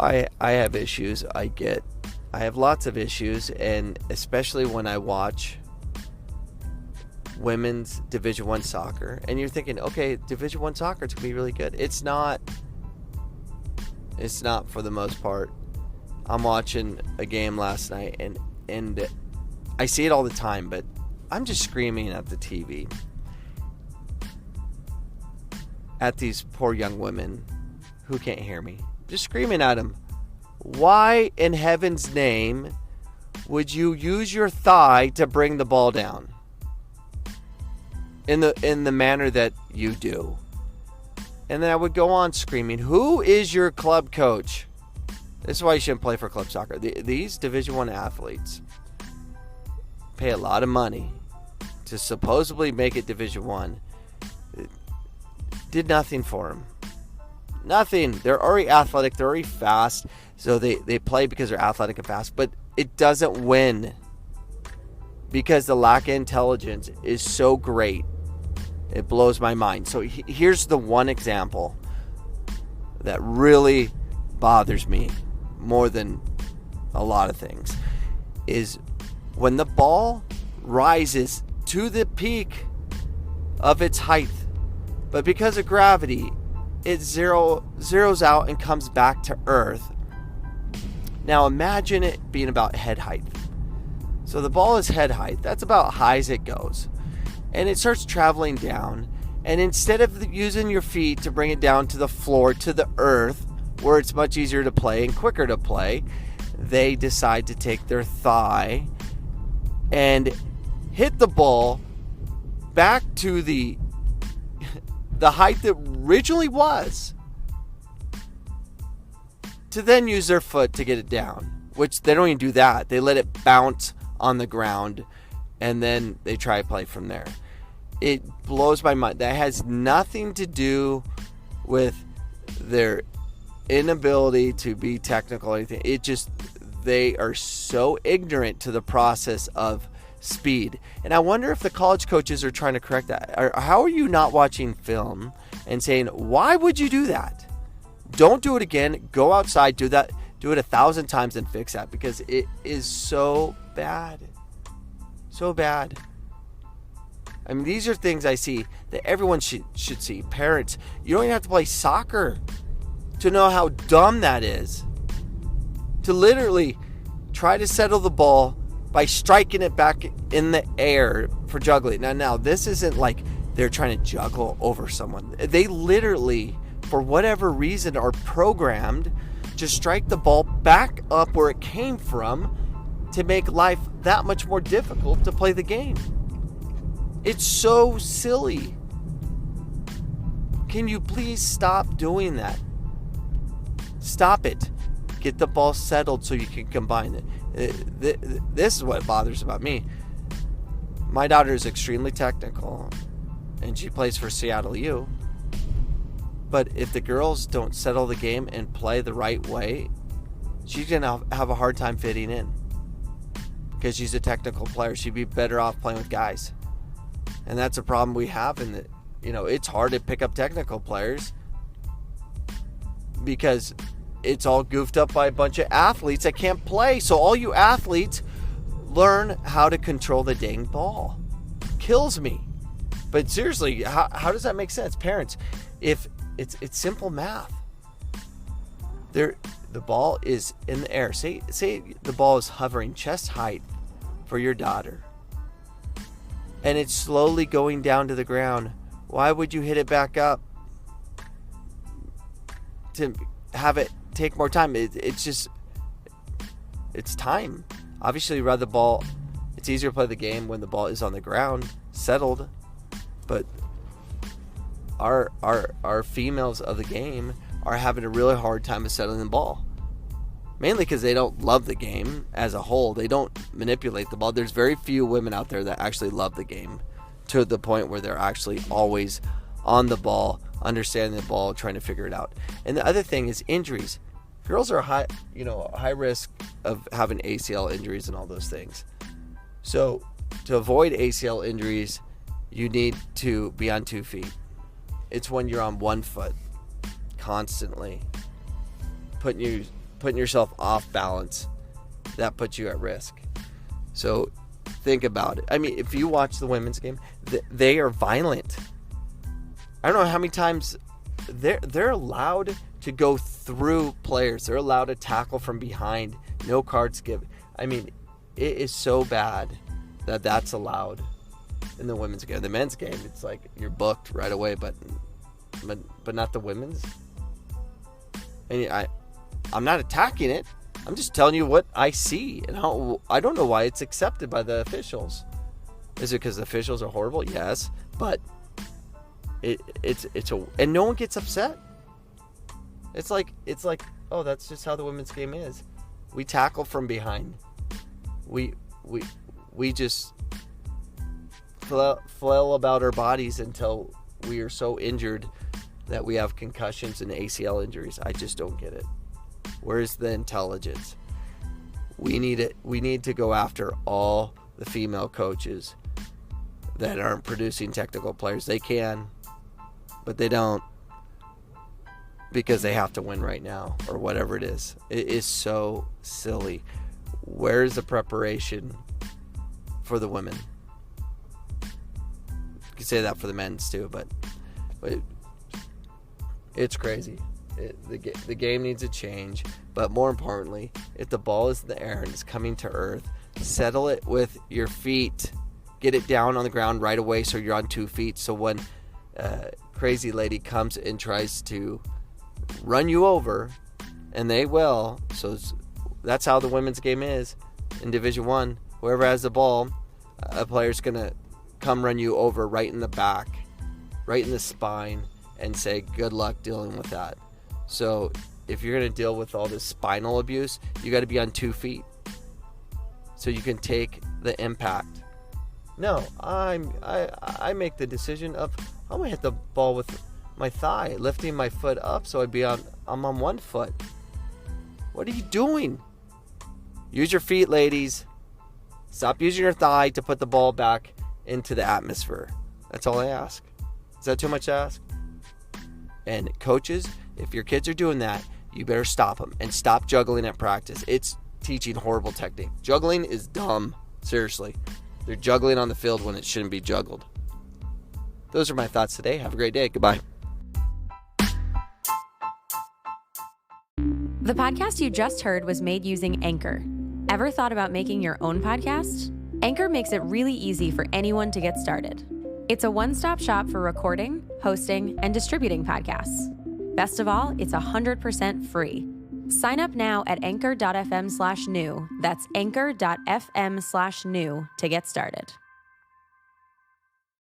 I have issues. I have lots of issues, and especially when I watch women's Division I soccer, and you're thinking, okay, Division I soccer, it's going to be really good. It's not. It's not for the most part. I'm watching a game last night, and I see it all the time, but I'm just screaming at the TV at these poor young women who can't hear me. Just screaming at them. Why in heaven's name would you use your thigh to bring the ball down in the manner that you do? And then I would go on screaming, who is your club coach? This is why you shouldn't play for club soccer. These Division I athletes pay a lot of money to supposedly make it Division I. It did nothing for them. Nothing. They're already athletic. They're already fast. So they play because they're athletic and fast. But it doesn't win because the lack of intelligence is so great. It blows my mind. So here's the one example that really bothers me more than a lot of things, is when the ball rises to the peak of its height, but because of gravity, it zeroes out and comes back to earth. Now imagine it being about head height. So the ball is head height. That's about high as it goes. And it starts traveling down. And instead of using your feet to bring it down to the floor, to the earth, where it's much easier to play and quicker to play, they decide to take their thigh and hit the ball back to the height that originally was, to then use their foot to get it down, which they don't even do that. They let it bounce on the ground, and then they try to play from there. It blows my mind. That has nothing to do with their inability to be technical or anything. It just, they are so ignorant to the process of speed. And I wonder if the college coaches are trying to correct that. How are you not watching film and saying, why would you do that? Don't do it again. Go outside, do that, do it 1,000 times and fix that, because it is so bad. So bad. I mean, these are things I see that everyone should see. Parents, you don't even have to play soccer to know how dumb that is. To literally try to settle the ball by striking it back in the air for juggling. Now, this isn't like they're trying to juggle over someone. They literally, for whatever reason, are programmed to strike the ball back up where it came from to make life that much more difficult to play the game. It's so silly. Can you please stop doing that? Stop it. Get the ball settled so you can combine it. This is what bothers about me. My daughter is extremely technical, and she plays for Seattle U. But if the girls don't settle the game and play the right way, she's going to have a hard time fitting in. Because she's a technical player. She'd be better off playing with guys. And that's a problem we have in that, it's hard to pick up technical players because it's all goofed up by a bunch of athletes that can't play. So all you athletes, learn how to control the dang ball. Kills me. But seriously, how does that make sense? Parents, if it's simple math. The ball is in the air. Say the ball is hovering chest height for your daughter, and it's slowly going down to the ground. Why would you hit it back up to have it take more time? It's time. Obviously, you ride the ball. It's easier to play the game when the ball is on the ground, settled. But our females of the game are having a really hard time of settling the ball. Mainly because they don't love the game as a whole. They don't manipulate the ball. There's very few women out there that actually love the game to the point where they're actually always on the ball, understanding the ball, trying to figure it out. And the other thing is injuries. Girls are high risk of having ACL injuries and all those things. So to avoid ACL injuries, you need to be on 2 feet. It's when you're on 1 foot constantly, putting putting yourself off balance, that puts you at risk. So think about it. I mean, if you watch the women's game, they are violent. I don't know how many times they're allowed to go through players. They're allowed to tackle from behind. No cards given. I mean, it is so bad that that's allowed in the women's game. The men's game, it's like you're booked right away, but not the women's. And I'm not attacking it. I'm just telling you what I see and how. I don't know why it's accepted by the officials. Is it because the officials are horrible? Yes, but and no one gets upset. It's like oh, that's just how the women's game is. We tackle from behind. We just flail about our bodies until we are so injured that we have concussions and ACL injuries. I just don't get it. Where's the intelligence? We need to go after all the female coaches that aren't producing technical players. They can, but they don't, because they have to win right now or whatever it is. It is so silly. Where's the preparation for the women? You can say that for the men's too, but it's crazy. The game needs to change, but more importantly, if the ball is in the air and it's coming to earth, settle it with your feet. Get it down on the ground right away so you're on 2 feet. So when crazy lady comes and tries to run you over, and they will, so that's how the women's game is in Division 1. Whoever has the ball, a player's going to come run you over right in the back, right in the spine, and say, good luck dealing with that. So if you're going to deal with all this spinal abuse, you got to be on 2 feet so you can take the impact. No, I make the decision of I'm going to hit the ball with my thigh, lifting my foot up so I'm on 1 foot. What are you doing? Use your feet, ladies. Stop using your thigh to put the ball back into the atmosphere. That's all I ask. Is that too much to ask? And coaches, if your kids are doing that, you better stop them and stop juggling at practice. It's teaching horrible technique. Juggling is dumb. Seriously. They're juggling on the field when it shouldn't be juggled. Those are my thoughts today. Have a great day. Goodbye. The podcast you just heard was made using Anchor. Ever thought about making your own podcast? Anchor makes it really easy for anyone to get started. It's a one-stop shop for recording, hosting, and distributing podcasts. Best of all, it's 100% free. Sign up now at anchor.fm/new. That's anchor.fm/new to get started.